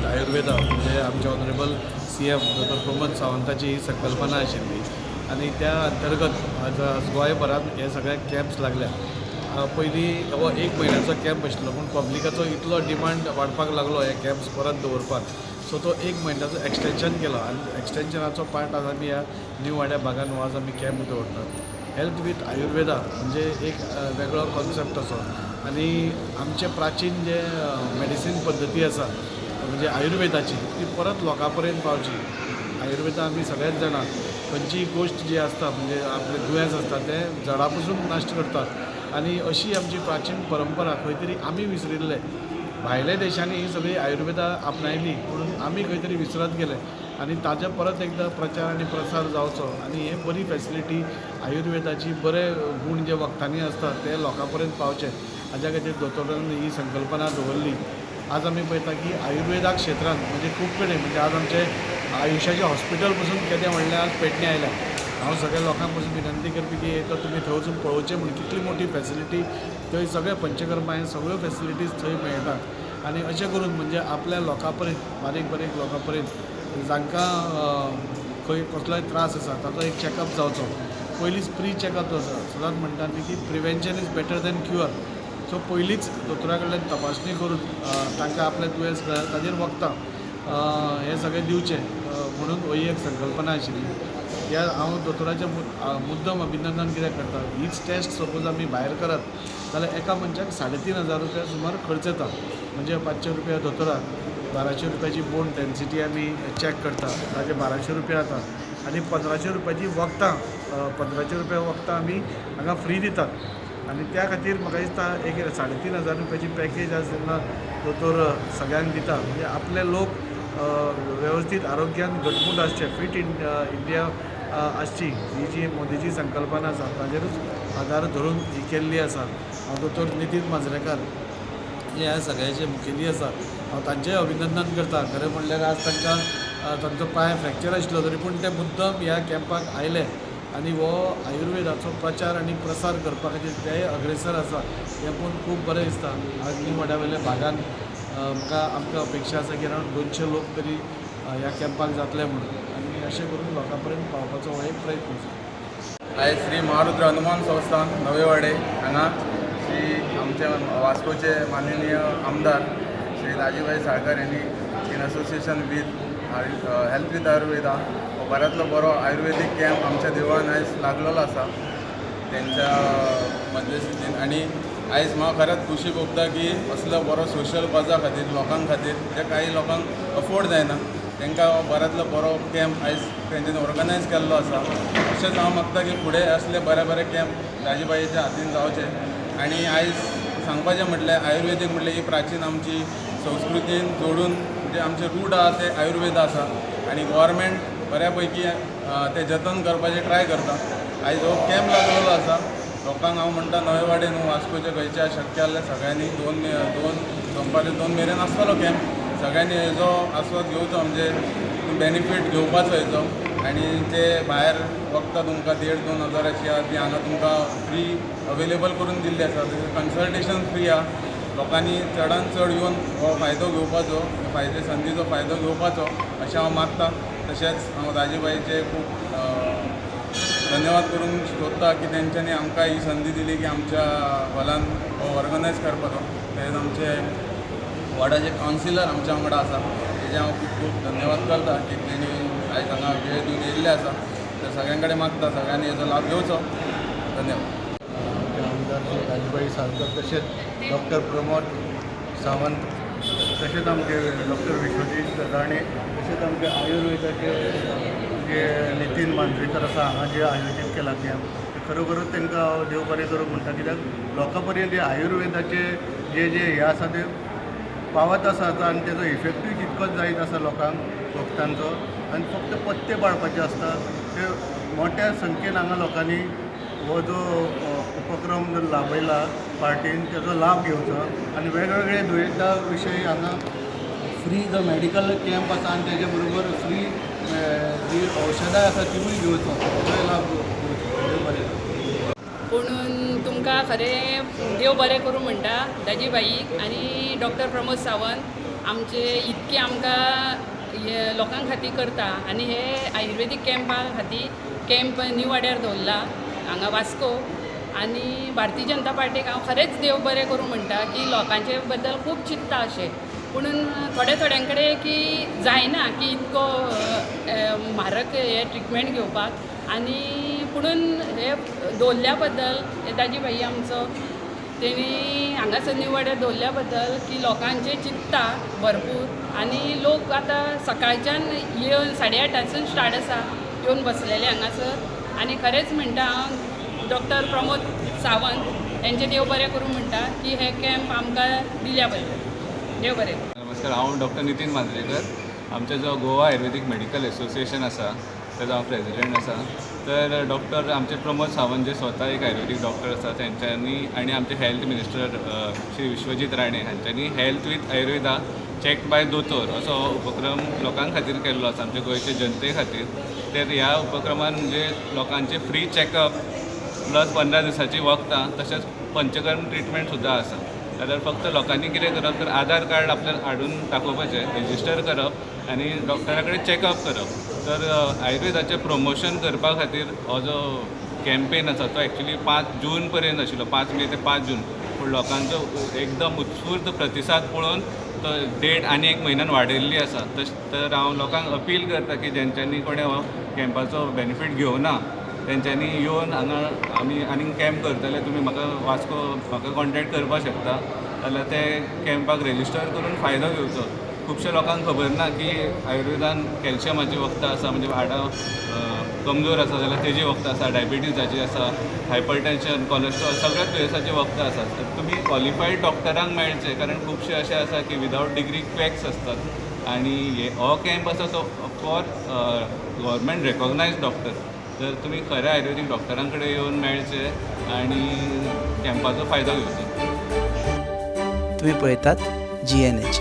With Ayurveda म्हणजे आमचे honourable CM डॉ प्रमोद सावंताची ही संकल्पना आशिल्ली आणि त्या अंतर्गत आज गोंयभरांत हे सगळे कॅम्प्स लागल्या. पयलीं हो 1 म्हयन्याचो कॅम्प आशिल्लो पूण पब्लिकाचो इतलो डिमांड वाडपाक लागलो हे कॅम्प्स परत दवरपाक, सो तो 1 म्हयन्याचो एक्सटेंशन केलो आनी एक्सटेंशनाचो पार्ट आज आमी ह्या न्यू वाड्या भागान आज आमी कॅम्प दवरतात. हेल्थ विथ आयुर्वेदा म्हणजे एक वेगळो कॉन्सेप्ट असो आणि आमचे प्राचीन जे मेडिसीन पद्दती आसा म्हणजे आयुर्वेदाची ती परत लोकां पर्यंत पावची. आयुर्वेदा आमी सगळेच जाणा खंयचीय गोश्ट जी आसता म्हणजे आपले दुयेंस आसता तें जडा पसून नश्ट करतात आणि अशी आमची प्राचीन परंपरा खंय तरी आमी विसरिल्ले. भायल्या देशांनी ही सगळी आयुर्वेदा आपणायली पूण आमी खंय तरी विसरत गेले आणि ताजे परत एकदा प्रचार आनी प्रसार जावचो आणि हे बरी फॅसिलिटी आयुर्वेदाची बरे गूण जे वखदांनी आसतात ते लोकां पर्यंत पावचे हाज्या खातीर दोतोरांनी ही संकल्पना दवरली. आज आमी पळयता की आयुर्वेदा क्षेत्रांत म्हणजे खूब कडेन म्हणजे आज आमचे आयुश्याचे हॉस्पिटल पसून केदें म्हणल्यार आज पेडणे आयल्या. हांव सगळ्या लोकांक पसून विनंती करपी की एक तुमी थंय वचून पळोवचें म्हण कितली मोठी फॅसिलिटी थंय सगळे पंचकर्मा हे सगळ्यो फॅसिलिटीज थंय मेळटात आनी अशें करून म्हणजे आपल्या लोकां पर्यंत बारीक बारीक लोकां पर्यंत जांकां खंय कसलोय त्रास आसा ताचो एक चॅकअप जावचो. पयलींच प्री चॅकअप आसा सदांच म्हणटा आमी की prevention is better than cure. So पयलींच दोतोरा कडल्यान तपासणी करून तांकां आपलें दुयेंस कळ्ळें ताजेर वखदां हे सगळें दिवचें म्हणून ही एक संकल्पना आशिल्ली. ह्या हांव दोतोराचें मुद्दम अभिनंदन कित्याक करता. हीच टेस्ट सपोज आमी भायर करत जाल्यार एका मनशाक 3,500 रुपया सुमार खर्च येता. म्हणजे 500 रुपया दोतोराक, 1200 रुपयाची बोन डेन्सिटी आमी चॅक करता ताजे 1200 रुपया जाता आनी 1500 रुपयाची वखदां 1500 रुपया वखदां आमी हांगा फ्री दितात आनी त्या खातीर म्हाका दिसता एक 3,500 रुपयाची पॅकेज आज जेन्ना दोतोर सगळ्यांक दिता म्हणजे आपले लोक वेवस्थीत आरोग्यान घटमूट आसचे, फीट इंडिया आसची ही जी मोदीची संकल्पना आसा ताजेरूच आदार धरून ही केल्ली आसा. हांव दोतोर नितीन मांजरेकार हे ह्या सगळ्याचे मुखेली आसा. हांव तांचेंय अभिनंदन करता. खरें म्हणल्यार आज तांकां तांचो पांय फ्रॅक्चर आशिल्लो तरी पूण ते मुद्दम ह्या कॅम्पाक आयले आनी हो आयुर्वेदाचो प्रचार आनी प्रसार करपा खातीर तेय अग्रेसर आसा हें पळोवन खूब बरें दिसता. आज न्यू वाड्या वयल्या भागान आमकां अपेक्षा आसा की अरावंड 200 लोक तरी ह्या कॅम्पाक जातले म्हणून आनी अशें करून लोकां पर्यंत पावपाचो हो एक प्रयत्न आसा. आयज श्री महारुद्र हनुमान संस्थान नवे वाडे हांगा श्री आमचे वास्कोचे माननीय आमदार श्री राजीवभाई साळकार यांनी in association with health with Ayurveda हो बऱ्यांतलो बरो आयुर्वेदीक कॅम्प आमच्या देवळान आयज लागलेलो आसा तेंच्या मध्यस्थीन. आनी आयज म्हाका खरेंच खुशी भोगता की असलो बरो सोशल कॉजा खातीर लोकां खातीर जे काही लोकांक अफोर्ड जायना तांकां बऱ्यांतलो बरो कॅम्प आयज तेंच्यांनी ऑर्गनायज केल्लो आसा. अशेंच हांव मागता की फुडें असले बरे बरे कॅम्प राजीबाईच्या हातीन जावचे. आनी आयज सांगपाचें म्हटल्यार आयुर्वेदीक म्हटल्यार ही प्राचीन आमची संस्कृतीन जोडून म्हणजे आमचे रूट आसा ते आयुर्वेदा आसा आनी गव्हर्मेंट बऱ्या पैकी ते जतन करपाचें ट्राय करता. आयज हो कॅम्प लागलेलो आसा. लोकांक हांव म्हणटा नवे वाडे न्हू वास्कोचे खंयच्या शक्य जाल्यार सगळ्यांनी दनपारी 2 मेरेन आसतलो कॅम्प. सगळ्यांनी हेजो आस्वाद घेवचो म्हणजे बेनिफीट घेवपाचो हेजो आनी ते भायर वखदां तुमकां 1,500-2,000 हजाराची आहा ती हांगा तुमकां फ्री अवेलेबल करून दिल्ली आसा. कन्सल्टेशन फ्री आहा. लोकांनी चडान चड येवन हो फायदो घेवपाचो संदीचो फायदो घेवपाचो अशें हांव मागता. तशेंच हांव राजीबाईचे खूब धन्यवाद करून सोदता की तेंच्यांनी आमकां ही संदी दिली की आमच्या हॉलान हो ऑर्गनायज करपाचो. तशेंच आमचे वार्डाचे कावन्सिलर आमच्या वांगडा आसा तेजे हांव खूब खूब धन्यवाद करता की तेणी आयज हांगा वेळ दिवन येयल्ले आसा. तर सगळ्यां कडेन मागता सगळ्यांनी हेजो लाभ घेवचो. धन्यवाद. आमदार श्री राजीवभाई साळकर तशेंच डॉक्टर प्रमोद सावंत तशेंच आमचे डॉक्टर विश्वजीत राणे तशेंच आमचे आयुर्वेदाचे जे नितीन मांजरेकर आसा हांगा जे आयोजीत केला कॅम्प ते खरोखरच तांकां हांव देव बरें करूं म्हणटा. कित्याक लोकां पर्यंत आयुर्वेदाचे जे हे आसा ते पावत आसात आनी तेजो इफेक्टूय तितकोच जायत आसा लोकांक वखदांचो आनी फक्त पत्ते पाळपाचे आसता. ते मोठ्या संख्येन हांगा लोकांनी हो जो उपक्रम लाभयला पार्टीन तेजो लाभ घेवचो आनी वेगवेगळे दुयेंसां विशयी हांगा फ्री जो मेडिकल कॅम्प आसा आनी तेजे बरोबर फ्री जी औषधां आसा तिवूय घेवचो तेजोय लाभ घेवचो. देव बरें. पूण तुमकां खरें देव बरें करूं म्हणटा राजीबाईक आनी डॉक्टर प्रमोद सावंत आमचे इतके आमकां लोकां खातीर करता आनी हे आयुर्वेदीक कॅम्पा खातीर कॅम्प न्यू वाड्यार दवरला हांगा वास्को आनी भारतीय जनता पार्टीक हांव खरेंच देव बरें करूं म्हणटा की लोकांचे बद्दल खूब चिंतता अशें पुणून थोड्यां कडेन की जायना की इतको म्हारग हे ट्रिटमेंट घेवपाक आनी पुणून हे दवरल्या बद्दल दाजी भाई आमचो तेणी हांगासर न्यू वाड्यार दवरल्या बद्दल की लोकांचे चिंतता भरपूर आनी लोक आतां सकाळच्यान येवन 8:30 स्टार्ट आसा येवन बसलेले हांगासर आनी खरेंच म्हणटा हांव डॉक्टर प्रमोद सावंत यांचे देव बरें करूं म्हणटा की हे कॅम्प आमकां दिल्या बद्दल देव बरें. नमस्कार, हांव डॉक्टर नितीन मांद्रेकर. आमचे जो गोवा आयुर्वेदीक मेडिकल असोसिएशन आसा तेजो हांव प्रेजिडेंट आसा. तर डॉक्टर आमचे प्रमोद सावंत जे स्वता एक आयुर्वेदीक डॉक्टर आसा तेंच्यांनी आनी आमचे हेल्थ मिनिस्टर श्री विश्वजीत राणे हांच्यांनी health with Ayurveda checked by दोतोर असो उपक्रम लोकां खातीर केल्लो आसा आमच्या गोंयचे जनते खातीर. तर ह्या उपक्रमान म्हणजे लोकांचे फ्री चॅकअप प्लस 15 दिसांची वखदां तशेंच पंचकर्म ट्रिटमेंट सुद्दां आसा. जाल्यार फक्त लोकांनी कितें करप तर आधार कार्ड आपल्याला हाडून दाखोवपाचें, रेजिस्टर करप आनी डॉक्टरा कडेन चॅकअप करप. तर आयुर्वेदाचें प्रमोशन करपा खातीर हो जो कॅम्पेन आसा तो एक्चुली 5 जून पर्यंत आशिल्लो, 5 मे ते 5 जून. पूण लोकांचो एकदम उत्स्फूर्त प्रतिसाद पळोवन तो डेट आनी एक म्हयन्यान वाडयल्ली आसा. तर हांव लोकांक अपील करता की जेंच्यांनी कोणें हो कॅम्पाचो बेनिफीट घेवना तेंच्यांनी येवन हांगा आमी आनीक कॅम्प करतले. तुमी म्हाका कॉन्टेक्ट करपाक शकता जाल्यार ते कॅम्पाक रेजिस्टर करून फायदो घेवचो. खुबशे लोकांक खबर ना की आयुर्वेदान कॅल्शियमाची वखदां आसा, म्हणजे हाडां कमजोर आसा जाल्यार तेजी वखदां आसा, डायबिटीजाची आसा, हायपरटेन्शन, कोलेस्ट्रॉल सगळ्याच दुयेंसाची वखदां आसात. तर तुमी क्वॉलिफायड डॉक्टरांक मेळचे, कारण खुबशे अशे आसा की विदावट डिग्री क्वॅक्स असतात आनी हो कॅम्प आसा तो फॉर गव्हर्मेंट रेकॉग्नायज्ड डॉक्टर. तर तुमी खऱ्या आयुर्वेदीक डॉक्टरां कडेन येवन मेळचे आनी कॅम्पाचो फायदो घेवचो. तुम्ही पळयतात GNH.